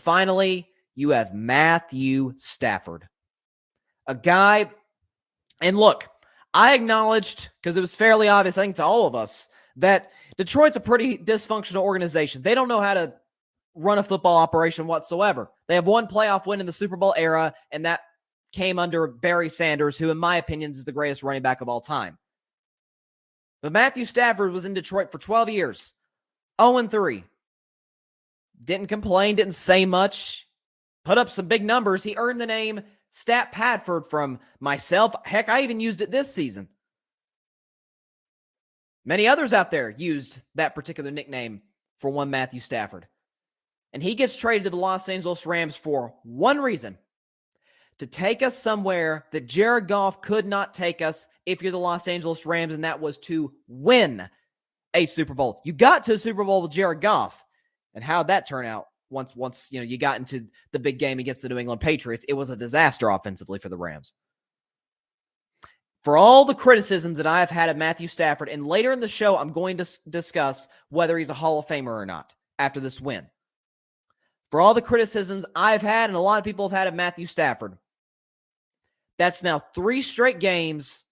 finally, you have Matthew Stafford. A guy, and look, I acknowledged, because it was fairly obvious, I think, to all of us, that Detroit's a pretty dysfunctional organization. They don't know how to run a football operation whatsoever. They have one playoff win in the Super Bowl era, and that came under Barry Sanders, who, in my opinion, is the greatest running back of all time. But Matthew Stafford was in Detroit for 12 years, 0-3. Didn't complain, didn't say much, put up some big numbers. He earned the name Stat Padford from myself. Heck, I even used it this season. Many others out there used that particular nickname for one Matthew Stafford. And he gets traded to the Los Angeles Rams for one reason: to take us somewhere that Jared Goff could not take us if you're the Los Angeles Rams, and that was to win a Super Bowl. You got to a Super Bowl with Jared Goff, and how'd that turn out? Once you got into the big game against the New England Patriots, it was a disaster offensively for the Rams. For all the criticisms that I've had of Matthew Stafford, and later in the show, I'm going to discuss whether he's a Hall of Famer or not after this win. For all the criticisms I've had and a lot of people have had of Matthew Stafford, that's now 3 straight games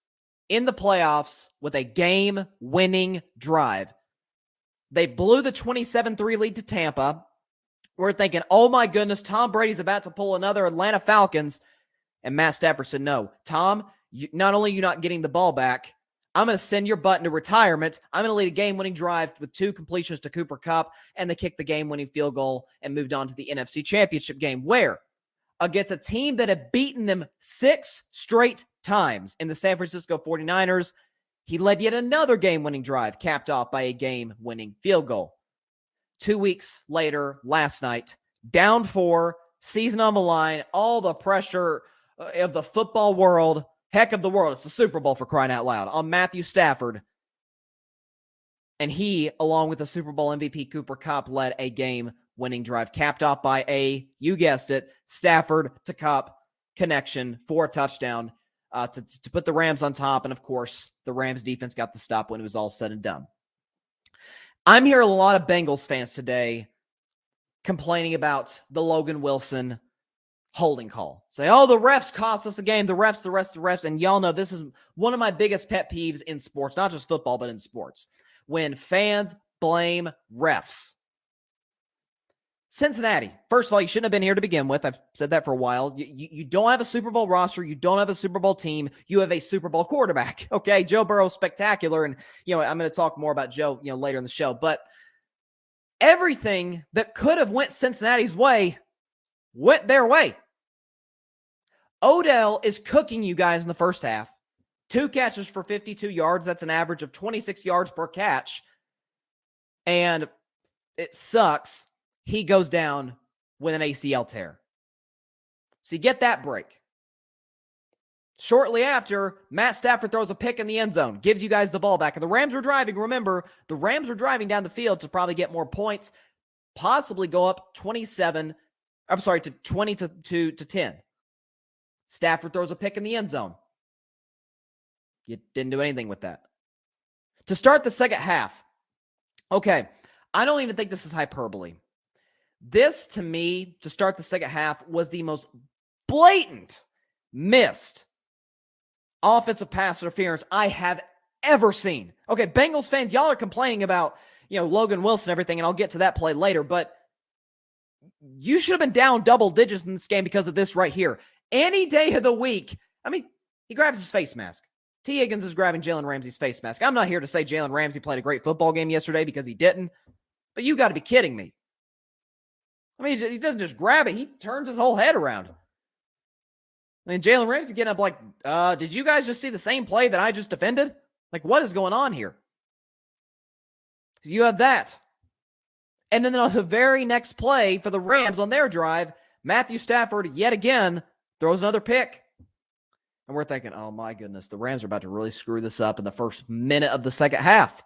in the playoffs with a game-winning drive. They blew the 27-3 lead to Tampa. We're thinking, oh my goodness, Tom Brady's about to pull another Atlanta Falcons. And Matt Stafford said, no, Tom, not only are you not getting the ball back, I'm going to send your butt into retirement. I'm going to lead a game-winning drive with 2 completions to Cooper Kupp, and they kicked the game-winning field goal and moved on to the NFC Championship game, where against a team that had beaten them 6 straight times in the San Francisco 49ers, he led yet another game-winning drive, capped off by a game-winning field goal. 2 weeks later, last night, down 4, season on the line, all the pressure of the football world, heck of the world, it's the Super Bowl for crying out loud, on Matthew Stafford. And he, along with the Super Bowl MVP Cooper Kupp, led a game-winning drive, capped off by you guessed it, Stafford to Kupp connection for a touchdown to put the Rams on top. And, of course, the Rams defense got the stop when it was all said and done. I'm hearing a lot of Bengals fans today complaining about the Logan Wilson holding call. Say, oh, the refs cost us the game, the refs. And y'all know this is one of my biggest pet peeves in sports, not just football, but in sports, when fans blame refs. Cincinnati, first of all, you shouldn't have been here to begin with. I've said that for a while. You don't have a Super Bowl roster. You don't have a Super Bowl team. You have a Super Bowl quarterback. Okay, Joe Burrow's spectacular, and I'm going to talk more about Joe later in the show. But everything that could have went Cincinnati's way went their way. Odell is cooking you guys in the first half. 2 catches for 52 yards. That's an average of 26 yards per catch. And it sucks. He goes down with an ACL tear. So you get that break. Shortly after, Matt Stafford throws a pick in the end zone, gives you guys the ball back. And the Rams were driving. Remember, the Rams were driving down the field to probably get more points, possibly go up 20 to 10. Stafford throws a pick in the end zone. You didn't do anything with that. To start the second half, okay, I don't even think this is hyperbole. This, to me, to start the second half, was the most blatant missed offensive pass interference I have ever seen. Okay, Bengals fans, y'all are complaining about, Logan Wilson and everything, and I'll get to that play later, but you should have been down double digits in this game because of this right here. Any day of the week, he grabs his face mask. T. Higgins is grabbing Jalen Ramsey's face mask. I'm not here to say Jalen Ramsey played a great football game yesterday because he didn't, but you got to be kidding me. He doesn't just grab it. He turns his whole head around. Jalen Ramsey getting up like, did you guys just see the same play that I just defended? Like, what is going on here? You have that. And then on the very next play for the Rams on their drive, Matthew Stafford, yet again, throws another pick. And we're thinking, oh my goodness, the Rams are about to really screw this up in the first minute of the second half.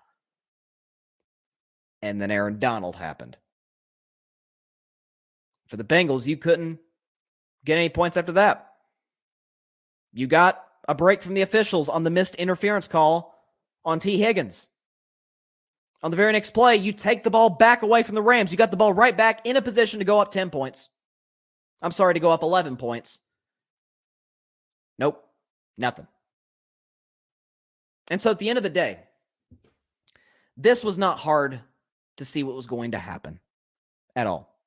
And then Aaron Donald happened. For the Bengals, you couldn't get any points after that. You got a break from the officials on the missed interference call on T. Higgins. On the very next play, you take the ball back away from the Rams. You got the ball right back in a position to go up 10 points. I'm sorry, to go up 11 points. Nope, nothing. And so at the end of the day, this was not hard to see what was going to happen at all.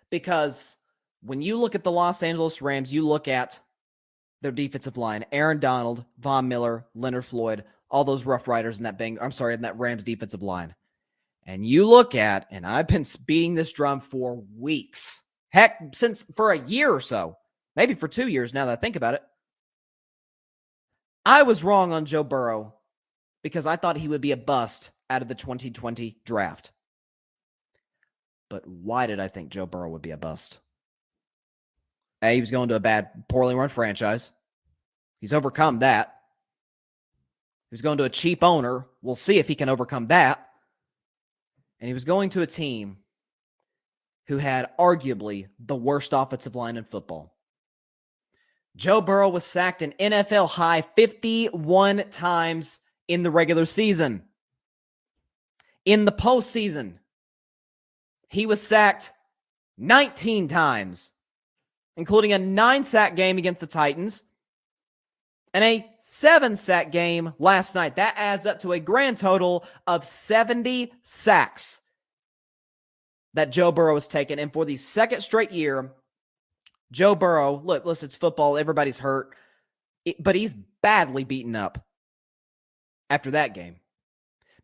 Because when you look at the Los Angeles Rams, you look at their defensive line, Aaron Donald, Von Miller, Leonard Floyd, all those Rough Riders in that Rams defensive line. And you look at, and I've been beating this drum for weeks. Heck, for a year or so. Maybe for 2 years now that I think about it. I was wrong on Joe Burrow because I thought he would be a bust out of the 2020 draft. But why did I think Joe Burrow would be a bust? A, he was going to a bad, poorly run franchise. He's overcome that. He was going to a cheap owner. We'll see if he can overcome that. And he was going to a team who had arguably the worst offensive line in football. Joe Burrow was sacked an NFL high 51 times in the regular season. In the postseason, he was sacked 19 times, including a 9-sack game against the Titans and a 7-sack game last night. That adds up to a grand total of 70 sacks that Joe Burrow has taken. And for the second straight year, Joe Burrow, look, listen, it's football. Everybody's hurt. But he's badly beaten up after that game.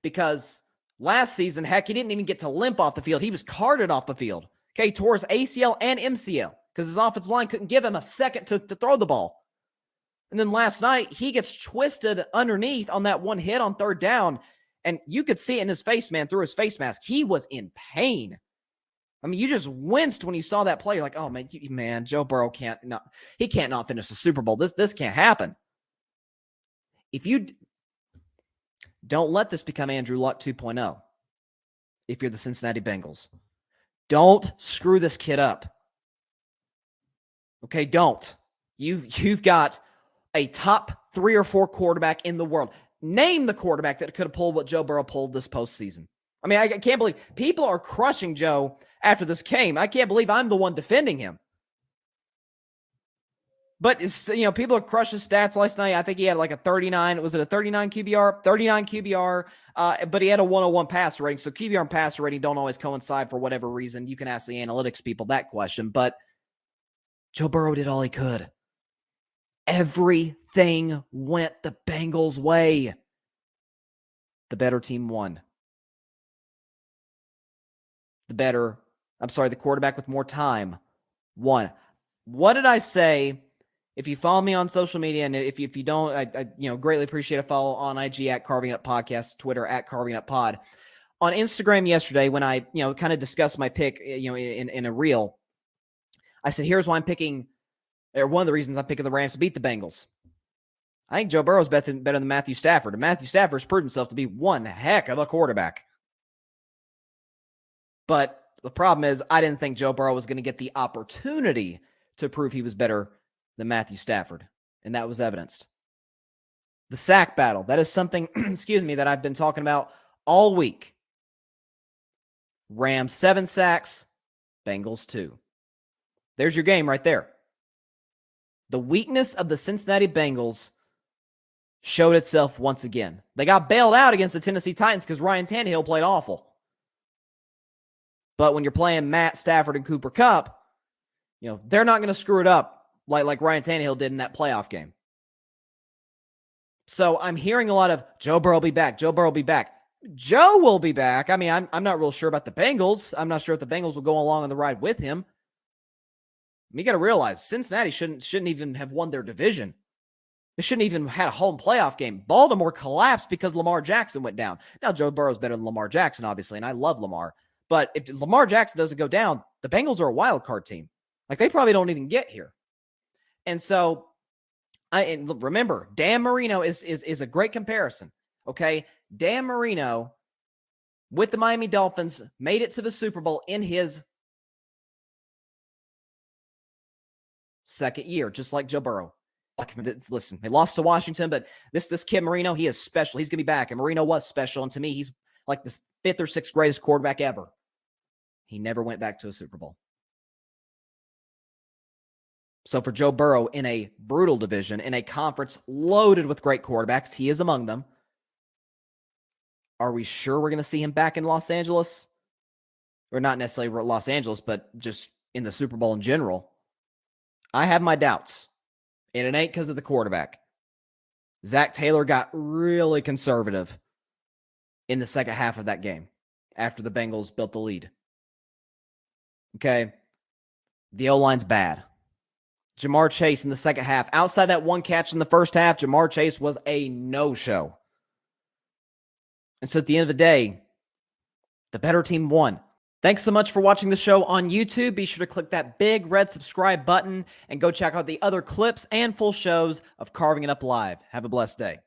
Because last season, heck, he didn't even get to limp off the field. He was carted off the field. Okay, he tore his ACL and MCL because his offensive line couldn't give him a second to throw the ball. And then last night, he gets twisted underneath on that one hit on third down. And you could see it in his face, man, through his face mask. He was in pain. I mean, you just winced when you saw that play. You're like, oh, man, Joe Burrow can't not finish the Super Bowl. This can't happen. If you don't let this become Andrew Luck 2.0, if you're the Cincinnati Bengals, don't screw this kid up. Okay, don't. You've got a top 3 or 4 quarterback in the world. Name the quarterback that could have pulled what Joe Burrow pulled this postseason. I mean, I can't believe people are crushing Joe after this game. I can't believe I'm the one defending him. But people are crushing stats last night. I think he had like a 39. Was it a 39 QBR? 39 QBR. But he had a 101 passer rating. So QBR and passer rating don't always coincide for whatever reason. You can ask the analytics people that question. But Joe Burrow did all he could. Everything went the Bengals' way. The better team won. The quarterback with more time won. What did I say? If you follow me on social media, and if you don't, I greatly appreciate a follow on IG at Carving Up Podcast, Twitter at Carving Up Pod. On Instagram yesterday, when I kind of discussed my pick, in a reel, I said, here's why I'm picking, or one of the reasons I'm picking the Rams to beat the Bengals. I think Joe Burrow's better than Matthew Stafford, and Matthew Stafford has proved himself to be one heck of a quarterback. But the problem is, I didn't think Joe Burrow was going to get the opportunity to prove he was better than Matthew Stafford, and that was evidenced. The sack battle, that is something, that I've been talking about all week. Rams 7 sacks, Bengals 2. There's your game right there. The weakness of the Cincinnati Bengals showed itself once again. They got bailed out against the Tennessee Titans because Ryan Tannehill played awful. But when you're playing Matt Stafford and Cooper Kupp, they're not going to screw it up like Ryan Tannehill did in that playoff game. So I'm hearing a lot of Joe Burrow will be back. Joe Burrow will be back. Joe will be back. I mean, I'm not real sure about the Bengals. I'm not sure if the Bengals will go along on the ride with him. You got to realize Cincinnati shouldn't even have won their division. They shouldn't even have had a home playoff game. Baltimore collapsed because Lamar Jackson went down. Now, Joe Burrow's better than Lamar Jackson, obviously, and I love Lamar. But if Lamar Jackson doesn't go down, the Bengals are a wild card team. Like, they probably don't even get here. And so, remember, Dan Marino is a great comparison, okay? Dan Marino, with the Miami Dolphins, made it to the Super Bowl in his second year, just like Joe Burrow. Listen, they lost to Washington, but this kid Marino, he is special. He's going to be back, and Marino was special, and to me, he's like the 5th or 6th greatest quarterback ever. He never went back to a Super Bowl. So for Joe Burrow in a brutal division, in a conference loaded with great quarterbacks, he is among them. Are we sure we're going to see him back in Los Angeles? Or not necessarily Los Angeles, but just in the Super Bowl in general? I have my doubts. And it ain't because of the quarterback. Zach Taylor got really conservative in the second half of that game after the Bengals built the lead. Okay. The O-line's bad. Jamar Chase in the second half. Outside that one catch in the first half, Jamar Chase was a no-show. And so at the end of the day, the better team won. Thanks so much for watching the show on YouTube. Be sure to click that big red subscribe button and go check out the other clips and full shows of Carving It Up Live. Have a blessed day.